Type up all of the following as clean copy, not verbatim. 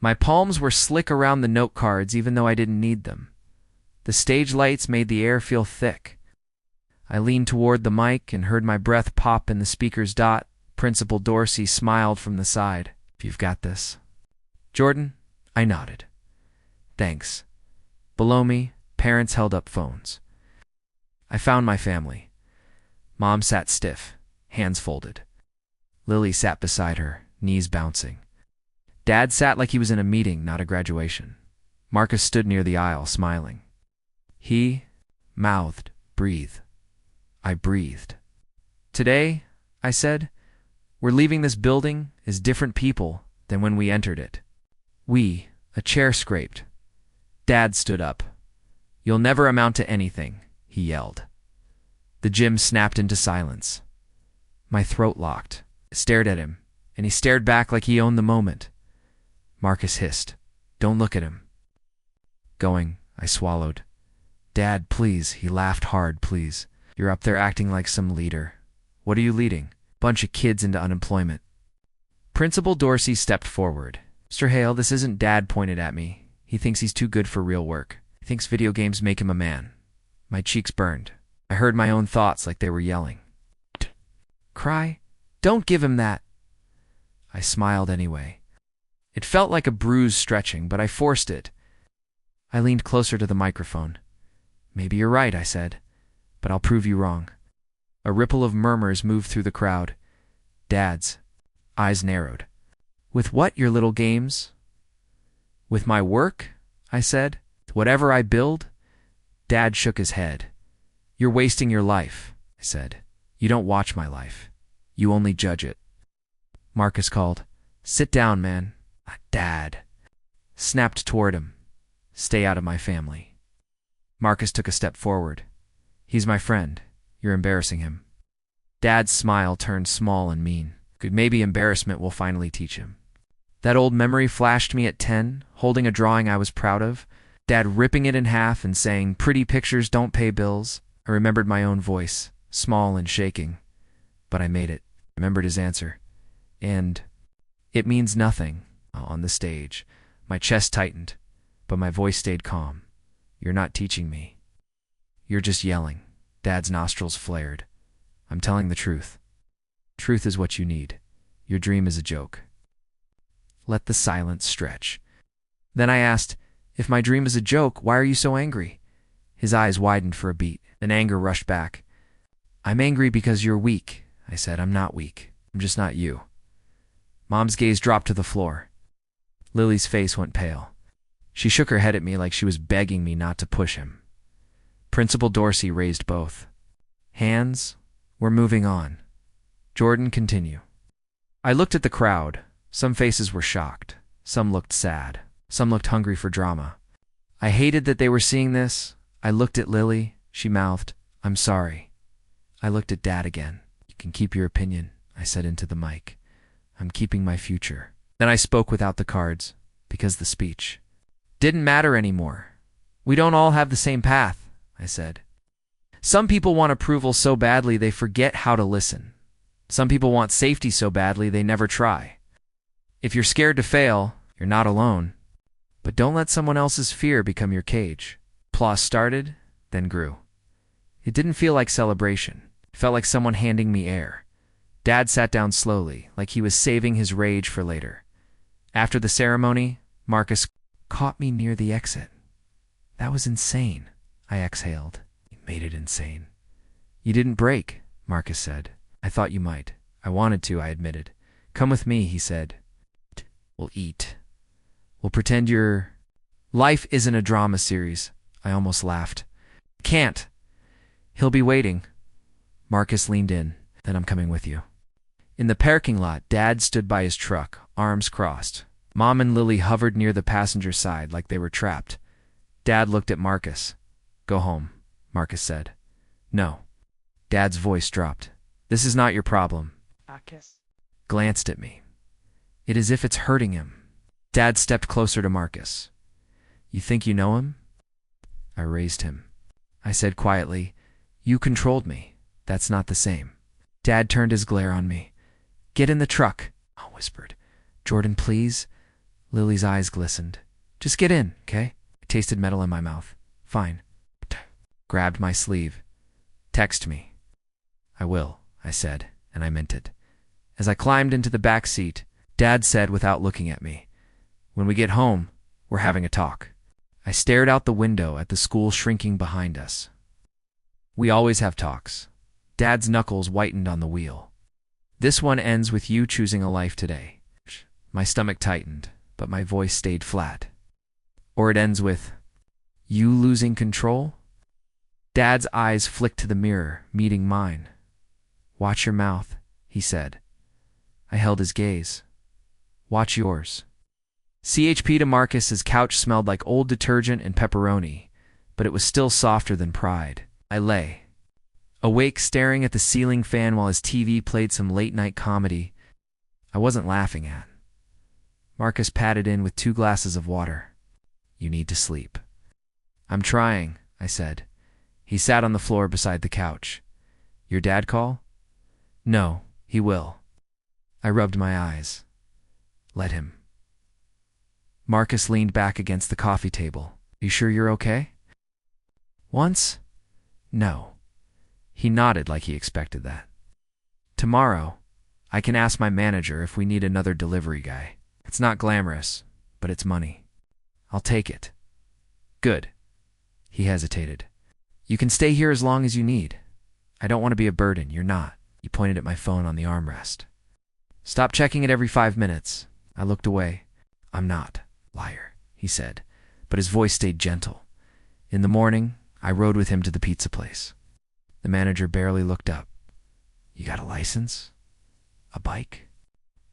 My palms were slick around the note cards even though I didn't need them. The stage lights made the air feel thick. I leaned toward the mic and heard my breath pop in the speaker's dot. Principal Dorsey smiled from the side. "If you've got this." "Jordan?" I nodded. "Thanks." Below me, parents held up phones. I found my family. Mom sat stiff, hands folded. Lily sat beside her, knees bouncing. Dad sat like he was in a meeting, not a graduation. Marcus stood near the aisle, smiling. He mouthed, "Breathe." I breathed. "Today," I said, "we're leaving this building as different people than when we entered it." A chair scraped. Dad stood up. "You'll never amount to anything," he yelled. The gym snapped into silence. My throat locked. I stared at him, and he stared back like he owned the moment. Marcus hissed, "Don't look at him." "Going," I swallowed. "Dad, please." He laughed hard, "Please. You're up there acting like some leader." "What are you leading?" "Bunch of kids into unemployment." Principal Dorsey stepped forward. "Mr. Hale, this isn't." Dad pointed at me. "He thinks he's too good for real work. He thinks video games make him a man." My cheeks burned. I heard my own thoughts like they were yelling. "Cry? Don't give him that." I smiled anyway. It felt like a bruise stretching, but I forced it. I leaned closer to the microphone. "Maybe you're right," I said, "but I'll prove you wrong." A ripple of murmurs moved through the crowd. Dad's eyes narrowed. "With what, your little games?" "With my work," I said. "Whatever I build." Dad shook his head. "You're wasting your life," I said. "You don't watch my life. You only judge it." Marcus called, "Sit down, man." Dad snapped toward him. "Stay out of my family." Marcus took a step forward. "He's my friend. You're embarrassing him." Dad's smile turned small and mean. Good, maybe embarrassment will finally teach him. That old memory flashed me at 10, holding a drawing I was proud of. Dad ripping it in half and saying, "Pretty pictures don't pay bills." I remembered my own voice, small and shaking. But I made it. I remembered his answer. "And it means nothing." On the stage, my chest tightened, but my voice stayed calm. "You're not teaching me. You're just yelling." Dad's nostrils flared. "I'm telling the truth. Truth is what you need. Your dream is a joke." Let the silence stretch. Then I asked, "If my dream is a joke, why are you so angry?" His eyes widened for a beat, then anger rushed back. "I'm angry because you're weak," I said. "I'm not weak. I'm just not you." Mom's gaze dropped to the floor. Lily's face went pale. She shook her head at me like she was begging me not to push him. Principal Dorsey raised both hands. "We're moving on. Jordan, continue." I looked at the crowd. Some faces were shocked. Some looked sad. Some looked hungry for drama. I hated that they were seeing this. I looked at Lily. She mouthed, "I'm sorry." I looked at Dad again. "You can keep your opinion," I said into the mic. "I'm keeping my future." Then I spoke without the cards, because the speech didn't matter anymore. "We don't all have the same path," I said. "Some people want approval so badly they forget how to listen. Some people want safety so badly they never try. If you're scared to fail, you're not alone. But don't let someone else's fear become your cage." Applause started, then grew. It didn't feel like celebration. It felt like someone handing me air. Dad sat down slowly, like he was saving his rage for later. After the ceremony, Marcus caught me near the exit. "That was insane," I exhaled. "You made it insane." "You didn't break," Marcus said. "I thought you might." "I wanted to," I admitted. "Come with me," he said. "We'll eat. We'll pretend you're—" "Life isn't a drama series." I almost laughed. "Can't. He'll be waiting." Marcus leaned in. "Then I'm coming with you." In the parking lot, Dad stood by his truck, arms crossed. Mom and Lily hovered near the passenger side like they were trapped. Dad looked at Marcus. "Go home," Marcus said. "No." Dad's voice dropped. "This is not your problem." Marcus glanced at me. It as if it's hurting him. Dad stepped closer to Marcus. "You think you know him?" I raised him. I said quietly, "You controlled me. That's not the same." Dad turned his glare on me. "Get in the truck," I whispered. "Jordan, please." Lily's eyes glistened. Just get in, okay? I tasted metal in my mouth. Fine. Grabbed my sleeve. Text me. I will, I said, and I meant it. As I climbed into the back seat, Dad said without looking at me, "When we get home, we're having a talk." I stared out the window at the school shrinking behind us. We always have talks. Dad's knuckles whitened on the wheel. This one ends with you choosing a life today. My stomach tightened, but my voice stayed flat. Or it ends with, you losing control? Dad's eyes flicked to the mirror, meeting mine. Watch your mouth, he said. I held his gaze. Watch yours. CHP to Marcus's couch smelled like old detergent and pepperoni, but it was still softer than pride. I lay, awake staring at the ceiling fan while his TV played some late-night comedy I wasn't laughing at. Marcus patted in with 2 glasses of water. You need to sleep. I'm trying, I said. He sat on the floor beside the couch. Your dad call? No, he will. I rubbed my eyes. Let him. Marcus leaned back against the coffee table. You sure you're okay? Once? No. He nodded like he expected that. Tomorrow, I can ask my manager if we need another delivery guy. It's not glamorous, but it's money. I'll take it. Good. He hesitated. You can stay here as long as you need. I don't want to be a burden. You're not. He pointed at my phone on the armrest. Stop checking it every 5 minutes. I looked away. I'm not. Liar, he said, but his voice stayed gentle. In the morning, I rode with him to the pizza place. The manager barely looked up. You got a license? A bike?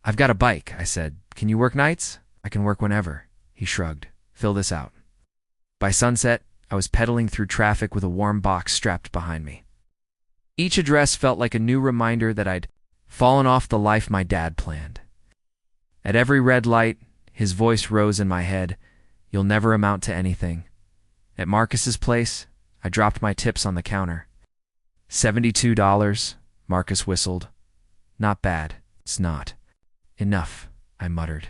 I've got a bike, I said. Can you work nights? I can work whenever. He shrugged. Fill this out. By sunset, I was pedaling through traffic with a warm box strapped behind me. Each address felt like a new reminder that I'd fallen off the life my dad planned. At every red light, his voice rose in my head. You'll never amount to anything. At Marcus's place, I dropped my tips on the counter. $72, Marcus whistled. Not bad. It's not. Enough, I muttered.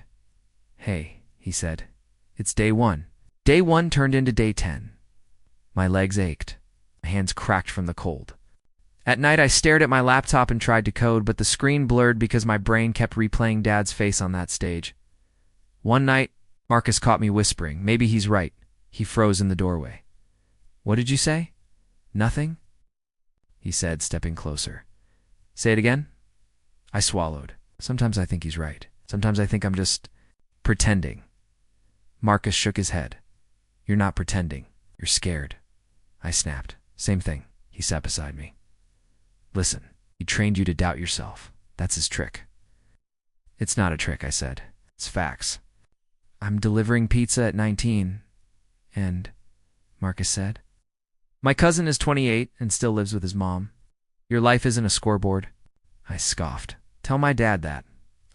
Hey, he said. It's day 1. Day 1 turned into day 10. My legs ached. My hands cracked from the cold. At night, I stared at my laptop and tried to code, but the screen blurred because my brain kept replaying Dad's face on that stage. One night, Marcus caught me whispering. Maybe he's right. He froze in the doorway. What did you say? Nothing? He said, stepping closer. Say it again? I swallowed. Sometimes I think he's right. Sometimes I think I'm just pretending. Marcus shook his head. You're not pretending. You're scared. I snapped. Same thing. He sat beside me. Listen, he trained you to doubt yourself. That's his trick. It's not a trick, I said. It's facts. I'm delivering pizza at 19. And, Marcus said, my cousin is 28 and still lives with his mom. Your life isn't a scoreboard. I scoffed. Tell my dad that.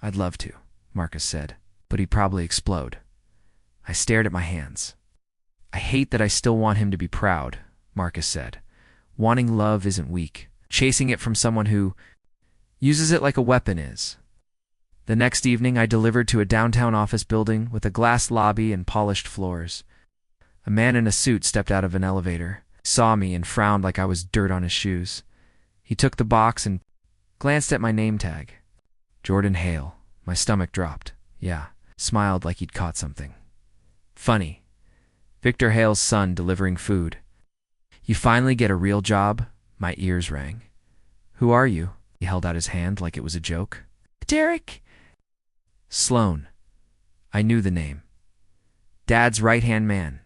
I'd love to, Marcus said, but he'd probably explode. I stared at my hands. I hate that I still want him to be proud, Marcus said. Wanting love isn't weak. Chasing it from someone who uses it like a weapon is. The next evening, I delivered to a downtown office building with a glass lobby and polished floors. A man in a suit stepped out of an elevator, saw me, and frowned like I was dirt on his shoes. He took the box and glanced at my name tag. Jordan Hale. My stomach dropped. Yeah, smiled like he'd caught something. Funny. Victor Hale's son delivering food. You finally get a real job? My ears rang. Who are you? He held out his hand like it was a joke. Derek. Sloan. I knew the name. Dad's right-hand man.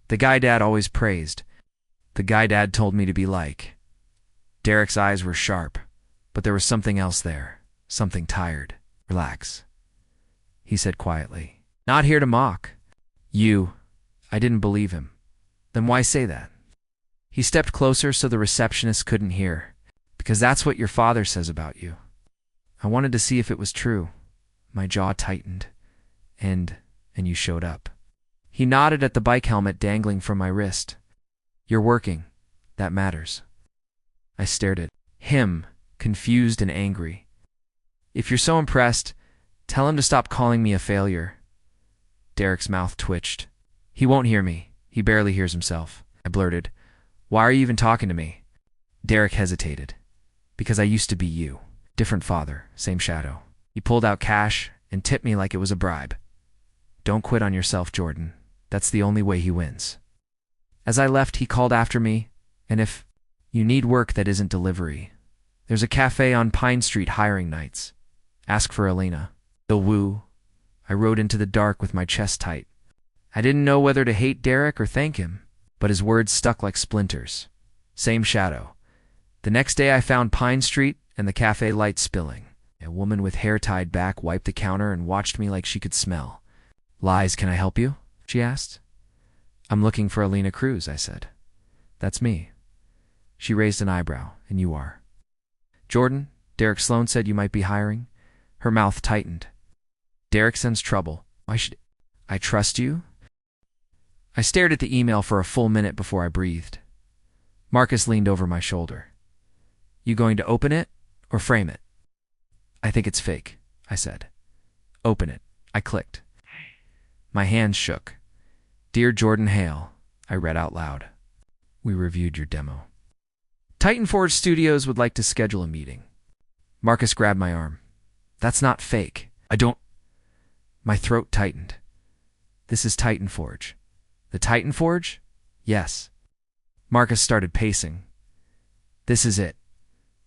The guy Dad always praised. The guy Dad told me to be like. Derek's eyes were sharp, but there was something else there. Something tired. Relax. He said quietly. Not here to mock. You. I didn't believe him. Then why say that? He stepped closer so the receptionist couldn't hear. Because that's what your father says about you. I wanted to see if it was true. My jaw tightened. And you showed up. He nodded at the bike helmet dangling from my wrist. You're working. That matters. I stared at him, confused and angry. If you're so impressed, tell him to stop calling me a failure. Derek's mouth twitched. He won't hear me. He barely hears himself. I blurted. Why are you even talking to me? Derek hesitated. Because I used to be you. Different father, same shadow. He pulled out cash and tipped me like it was a bribe. Don't quit on yourself, Jordan. That's the only way he wins. As I left, he called after me, and if you need work that isn't delivery, there's a cafe on Pine Street hiring nights. Ask for Elena. They'll woo. I rode into the dark with my chest tight. I didn't know whether to hate Derek or thank him, but his words stuck like splinters. Same shadow. The next day I found Pine Street and the cafe lights spilling. A woman with hair tied back wiped the counter and watched me like she could smell. Lies, can I help you? She asked. I'm looking for Elena Cruz, I said. That's me. She raised an eyebrow. And you are? Jordan, Derek Sloan said you might be hiring. Her mouth tightened. Derek sends trouble. Why should I trust you? I stared at the email for a full minute before I breathed. Marcus leaned over my shoulder. You going to open it or frame it? I think it's fake, I said. Open it. I clicked. My hands shook. Dear Jordan Hale, I read out loud. We reviewed your demo. Titan Forge Studios would like to schedule a meeting. Marcus grabbed my arm. That's not fake. I don't... My throat tightened. This is Titan Forge. The Titan Forge? Yes. Marcus started pacing. This is it.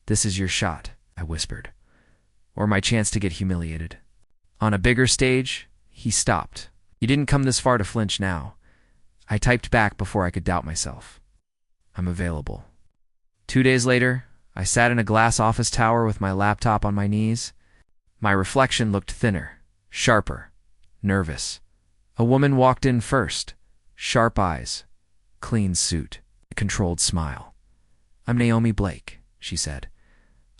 This is your shot, I whispered. Or my chance to get humiliated. On a bigger stage, he stopped. You didn't come this far to flinch now. I typed back before I could doubt myself. I'm available. 2 days later, I sat in a glass office tower with my laptop on my knees. My reflection looked thinner, sharper, nervous. A woman walked in first. Sharp eyes, clean suit, a controlled smile. I'm Naomi Blake, she said.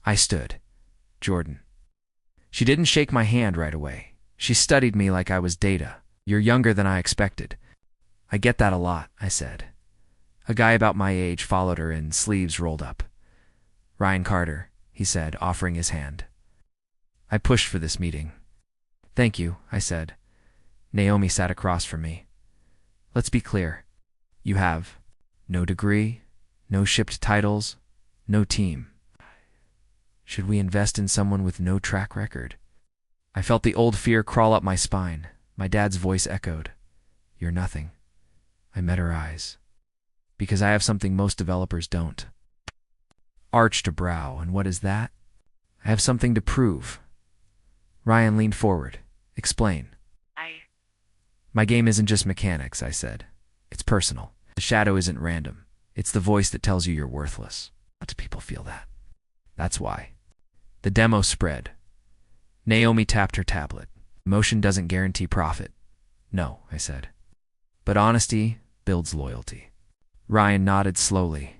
I stood. Jordan. She didn't shake my hand right away. She studied me like I was data. You're younger than I expected. I get that a lot, I said. A guy about my age followed her in, sleeves rolled up. Ryan Carter, he said, offering his hand. I pushed for this meeting. Thank you, I said. Naomi sat across from me. Let's be clear. You have no degree, no shipped titles, no team. Should we invest in someone with no track record? I felt the old fear crawl up my spine. My dad's voice echoed. You're nothing. I met her eyes. Because I have something most developers don't. Arched a brow, and what is that? I have something to prove. Ryan leaned forward. Explain. My game isn't just mechanics, I said. It's personal. The shadow isn't random. It's the voice that tells you you're worthless. How do people feel that? That's why. The demo spread. Naomi tapped her tablet. Emotion doesn't guarantee profit. No, I said. But honesty builds loyalty. Ryan nodded slowly.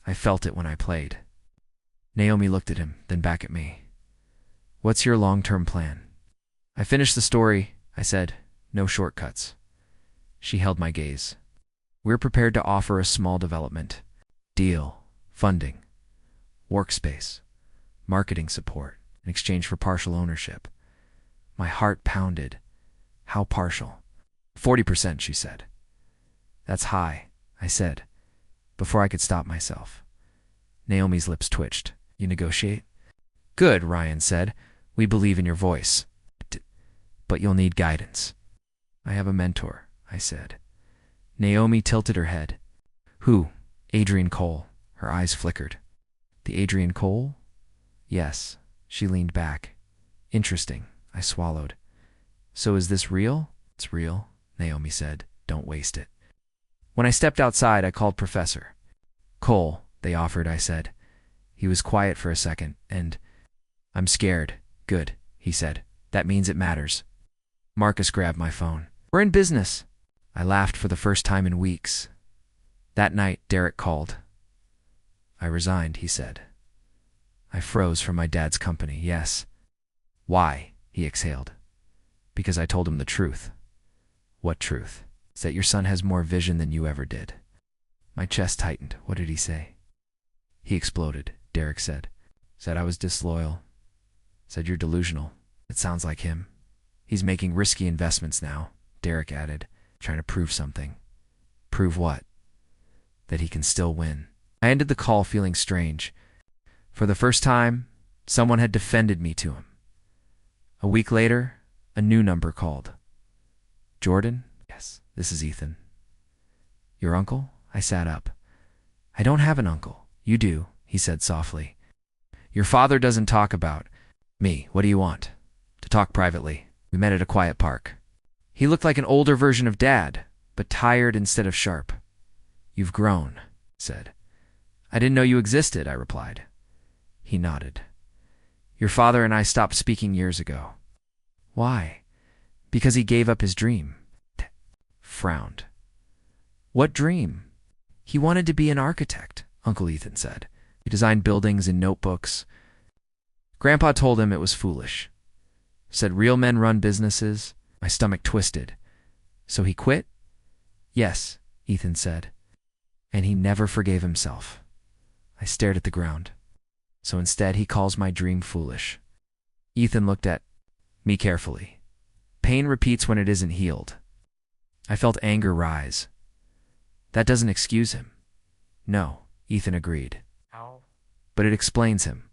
I felt it when I played. Naomi looked at him, then back at me. What's your long-term plan? I finished the story, I said. No shortcuts. She held my gaze. We're prepared to offer a small development. Deal. Funding. Workspace. Marketing support in exchange for partial ownership. My heart pounded. How partial? 40%, she said. That's high, I said, before I could stop myself. Naomi's lips twitched. You negotiate? Good, Ryan said. We believe in your voice. But you'll need guidance. I have a mentor, I said. Naomi tilted her head. Who? Adrian Cole. Her eyes flickered. The Adrian Cole? Yes. She leaned back. Interesting. I swallowed. So is this real? It's real, Naomi said. Don't waste it. When I stepped outside, I called Professor. Cole, they offered, I said. He was quiet for a second, and... I'm scared. Good, he said. That means it matters. Marcus grabbed my phone. We're in business. I laughed for the first time in weeks. That night, Derek called. I resigned, he said. I froze from my dad's company, yes. Why? He exhaled. Because I told him the truth. What truth? It's that your son has more vision than you ever did. My chest tightened. What did he say? He exploded, Derek said. Said I was disloyal. Said you're delusional. It sounds like him. He's making risky investments now. Derek added, trying to prove something. Prove what? That he can still win. I ended the call feeling strange. For the first time, someone had defended me to him. A week later, a new number called. Jordan? Yes, this is Ethan. Your uncle? I sat up. I don't have an uncle. You do, he said softly. Your father doesn't talk about me. What do you want? To talk privately. We met at a quiet park. He looked like an older version of Dad, but tired instead of sharp. You've grown, said. I didn't know you existed, I replied. He nodded. Your father and I stopped speaking years ago. Why? Because he gave up his dream. Frowned. What dream? He wanted to be an architect, Uncle Ethan said. He designed buildings and notebooks. Grandpa told him it was foolish. Said real men run businesses. My stomach twisted. So he quit? Yes, Ethan said. And he never forgave himself. I stared at the ground. So instead he calls my dream foolish. Ethan looked at me carefully. Pain repeats when it isn't healed. I felt anger rise. That doesn't excuse him. No, Ethan agreed. How? But it explains him.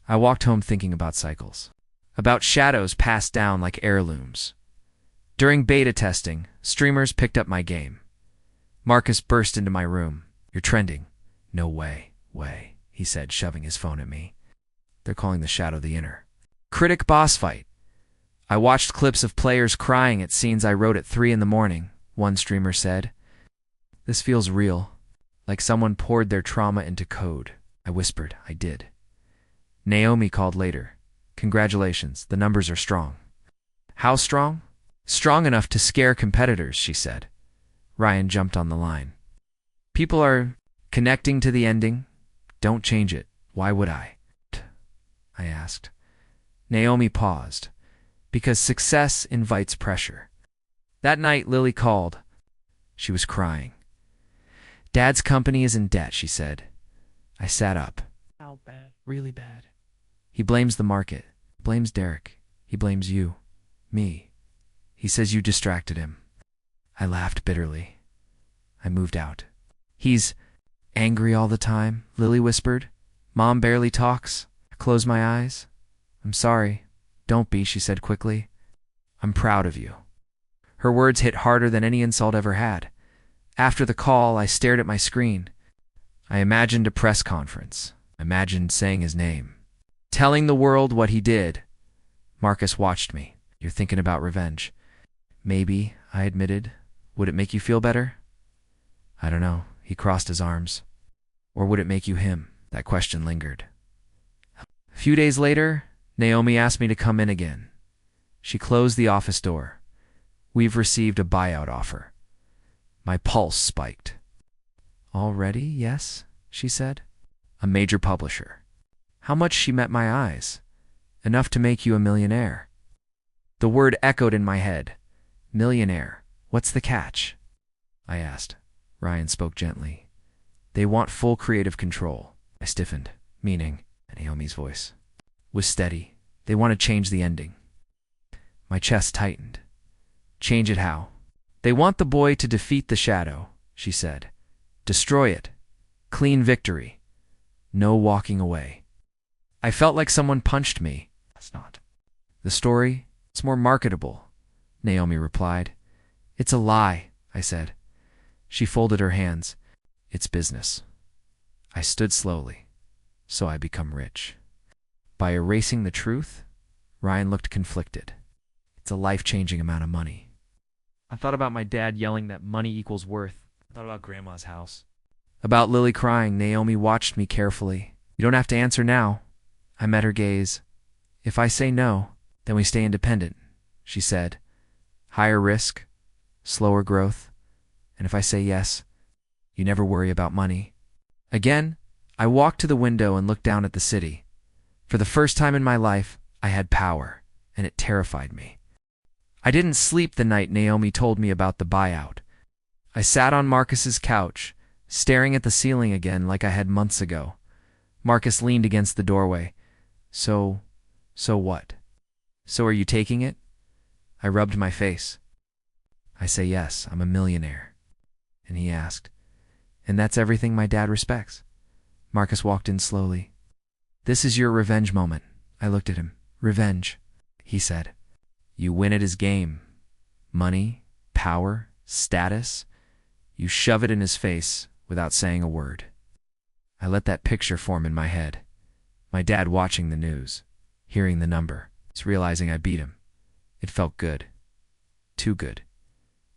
I walked home thinking about cycles. About shadows passed down like heirlooms. During beta testing, streamers picked up my game. Marcus burst into my room. You're trending. No way, he said, shoving his phone at me. They're calling the shadow the inner. Critic boss fight. I watched clips of players crying at scenes I wrote at 3 a.m, one streamer said. This feels real, like someone poured their trauma into code. I whispered, I did. Naomi called later. Congratulations, the numbers are strong. How strong? Strong enough to scare competitors, she said. Ryan jumped on the line. People are connecting to the ending. Don't change it. Why would I? I asked. Naomi paused. Because success invites pressure. That night, Lily called. She was crying. Dad's company is in debt, she said. I sat up. How bad? Really bad. He blames the market. Blames Derek. He blames you. Me. He says you distracted him. I laughed bitterly. I moved out. He's angry all the time, Lily whispered. Mom barely talks. I closed my eyes. I'm sorry. Don't be, she said quickly. I'm proud of you. Her words hit harder than any insult ever had. After the call, I stared at my screen. I imagined a press conference. I imagined saying his name. Telling the world what he did. Marcus watched me. You're thinking about revenge. Maybe, I admitted. Would it make you feel better? I don't know. He crossed his arms. Or would it make you him? That question lingered. A few days later, Naomi asked me to come in again. She closed the office door. We've received a buyout offer. My pulse spiked. Already, yes, she said. A major publisher. How much she met my eyes. Enough to make you a millionaire. The word echoed in my head. Millionaire. What's the catch? I asked. Ryan spoke gently. They want full creative control. I stiffened. Meaning, Naomi's voice was steady. They want to change the ending. My chest tightened. Change it how? They want the boy to defeat the shadow, she said. Destroy it. Clean victory. No walking away. I felt like someone punched me. That's not. The story, it's more marketable, Naomi replied. It's a lie, I said. She folded her hands. It's business. I stood slowly. So I become rich. By erasing the truth, Ryan looked conflicted. It's a life-changing amount of money. I thought about my dad yelling that money equals worth. I thought about Grandma's house. About Lily crying, Naomi watched me carefully. You don't have to answer now. I met her gaze. If I say no, then we stay independent, she said. Higher risk, slower growth. And if I say yes, you never worry about money. Again, I walked to the window and looked down at the city. For the first time in my life, I had power, and it terrified me. I didn't sleep the night Naomi told me about the buyout. I sat on Marcus's couch, staring at the ceiling again like I had months ago. Marcus leaned against the doorway. So what? So are you taking it? I rubbed my face. I say yes, I'm a millionaire. And he asked, and that's everything my dad respects? Marcus walked in slowly. This is your revenge moment. I looked at him. Revenge, he said. You win at his game. Money, power, status. You shove it in his face without saying a word. I let that picture form in my head. My dad watching the news, hearing the number, realizing I beat him. It felt good. Too good.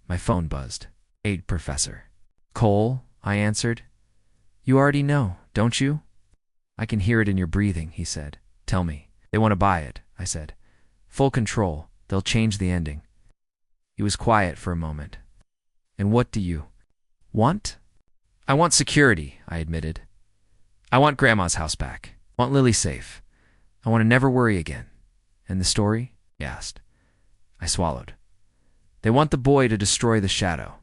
My phone buzzed. Professor Cole, I answered. You already know, don't you? I can hear it in your breathing, he said. Tell me. They want to buy it, I said. Full control. They'll change the ending. He was quiet for a moment. And what do you want? I want security, I admitted. I want Grandma's house back. I want Lily safe. I want to never worry again. And the story? He asked. I swallowed. They want the boy to destroy the shadow.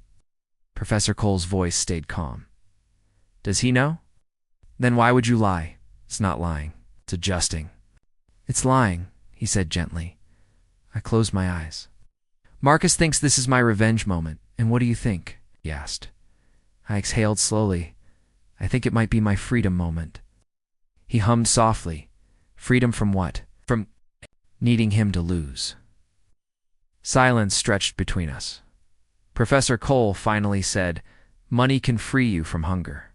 Professor Cole's voice stayed calm. Does he know? Then why would you lie? It's not lying. It's adjusting. It's lying, he said gently. I closed my eyes. Marcus thinks this is my revenge moment. And what do you think? He asked. I exhaled slowly. I think it might be my freedom moment. He hummed softly. Freedom from what? From needing him to lose. Silence stretched between us. Professor Cole finally said, Money can free you from hunger.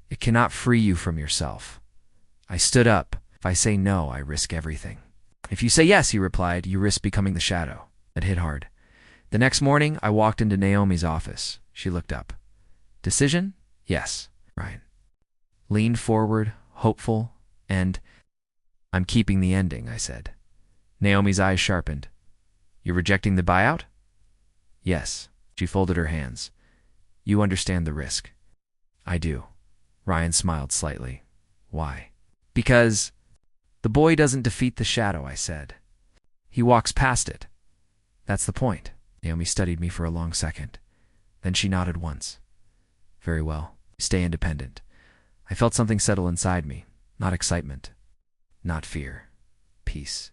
It cannot free you from yourself. I stood up. If I say no, I risk everything. If you say yes, he replied, you risk becoming the shadow. It hit hard. The next morning, I walked into Naomi's office. She looked up. Decision? Yes, Ryan. Leaned forward, hopeful, and I'm keeping the ending, I said. Naomi's eyes sharpened. You're rejecting the buyout? Yes. She folded her hands. You understand the risk. I do. Ryan smiled slightly. Why? Because the boy doesn't defeat the shadow, I said. He walks past it. That's the point. Naomi studied me for a long second. Then she nodded once. Very well. Stay independent. I felt something settle inside me. Not excitement. Not fear. Peace.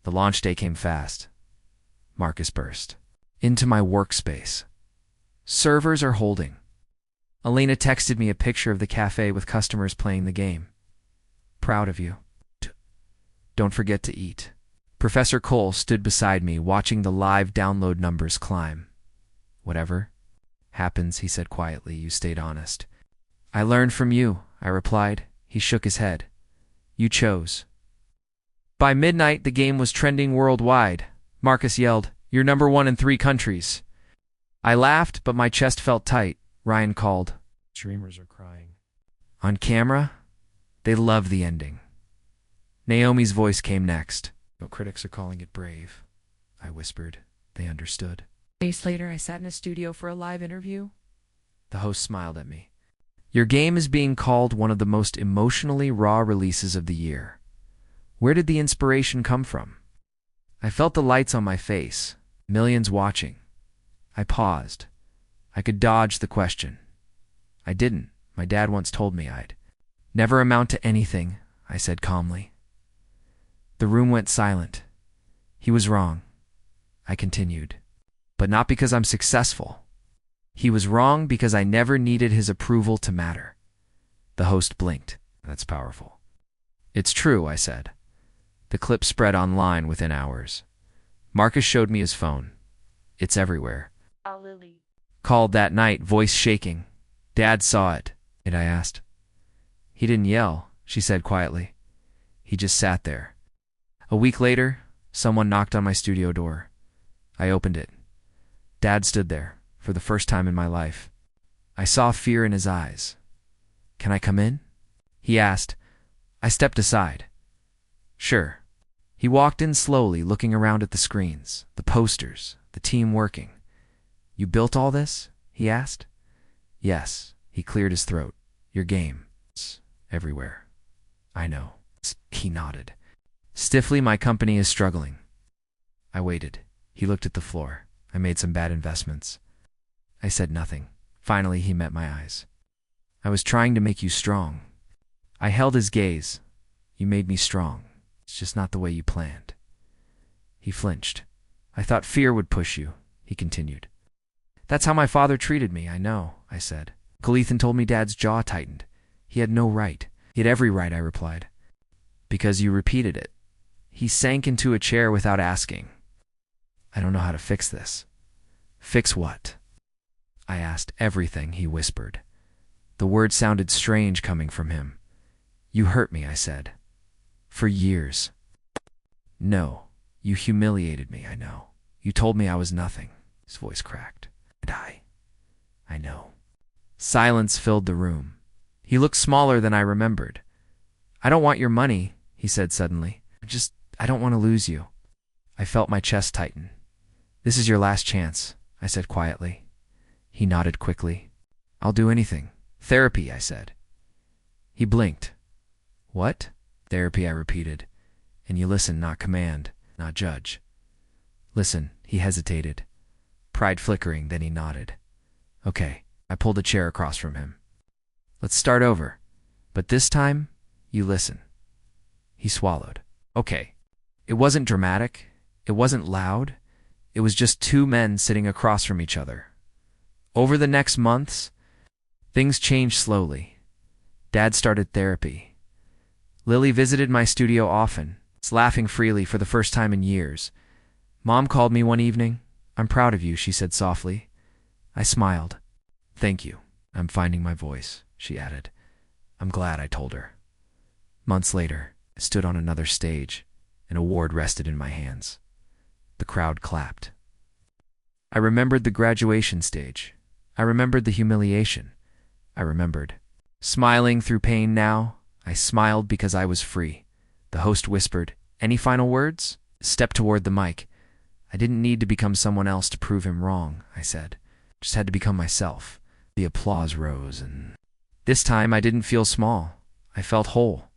The launch day came fast. Marcus burst. Into my workspace. Servers are holding. Elena texted me a picture of the cafe with customers playing the game. Proud of you. Don't forget to eat. Professor Cole stood beside me, watching the live download numbers climb. Whatever happens, he said quietly, you stayed honest. I learned from you, I replied. He shook his head. You chose. By midnight, the game was trending worldwide. Marcus yelled, You're #1 in 3 countries. I laughed, but my chest felt tight. Ryan called. Dreamers are crying. On camera, they love the ending. Naomi's voice came next. No, critics are calling it brave, I whispered. They understood. Days later, I sat in a studio for a live interview. The host smiled at me. Your game is being called one of the most emotionally raw releases of the year. Where did the inspiration come from? I felt the lights on my face, millions watching. I paused. I could dodge the question. I didn't. My dad once told me I'd never amount to anything, I said calmly. The room went silent. He was wrong, I continued. But not because I'm successful. He was wrong because I never needed his approval to matter. The host blinked. That's powerful. It's true, I said. The clip spread online within hours. Marcus showed me his phone. It's everywhere. Lily Called that night, voice shaking. Dad saw it. I asked. He didn't yell, she said quietly. He just sat there. A week later, someone knocked on my studio door. I opened it. Dad stood there, for the first time in my life. I saw fear in his eyes. Can I come in? He asked. I stepped aside. Sure. He walked in slowly, looking around at the screens, the posters, the team working. You built all this? He asked. Yes. He cleared his throat. Your game. It's everywhere. I know. He nodded. Stiffly, my company is struggling. I waited. He looked at the floor. I made some bad investments. I said nothing. Finally, he met my eyes. I was trying to make you strong. I held his gaze. You made me strong. It's just not the way you planned. He flinched. I thought fear would push you, he continued. That's how my father treated me, I know, I said. Uncle Ethan told me Dad's jaw tightened. He had no right. He had every right, I replied. Because you repeated it. He sank into a chair without asking. I don't know how to fix this. Fix what? I asked. Everything, he whispered. The words sounded strange coming from him. You hurt me, I said. For years. No, you humiliated me, I know. You told me I was nothing. His voice cracked. And I know. Silence filled the room. He looked smaller than I remembered. I don't want your money, he said suddenly. I don't want to lose you. I felt my chest tighten. This is your last chance, I said quietly. He nodded quickly. I'll do anything. Therapy, I said. He blinked. What? Therapy, I repeated. And you listen, not command, not judge. Listen, he hesitated. Pride flickering, then he nodded. Okay, I pulled a chair across from him. Let's start over. But this time, you listen. He swallowed. Okay. It wasn't dramatic. It wasn't loud. It was just two men sitting across from each other. Over the next months, things changed slowly. Dad started therapy. Lily visited my studio often, laughing freely for the first time in years. Mom called me one evening. I'm proud of you, she said softly. I smiled. Thank you. I'm finding my voice, she added. I'm glad, I told her. Months later, I stood on another stage. An award rested in my hands. The crowd clapped. I remembered the graduation stage. I remembered the humiliation. I remembered. Smiling through pain now, I smiled because I was free. The host whispered, Any final words? Stepped toward the mic. I didn't need to become someone else to prove him wrong, I said. Just had to become myself. The applause rose, and this time I didn't feel small. I felt whole.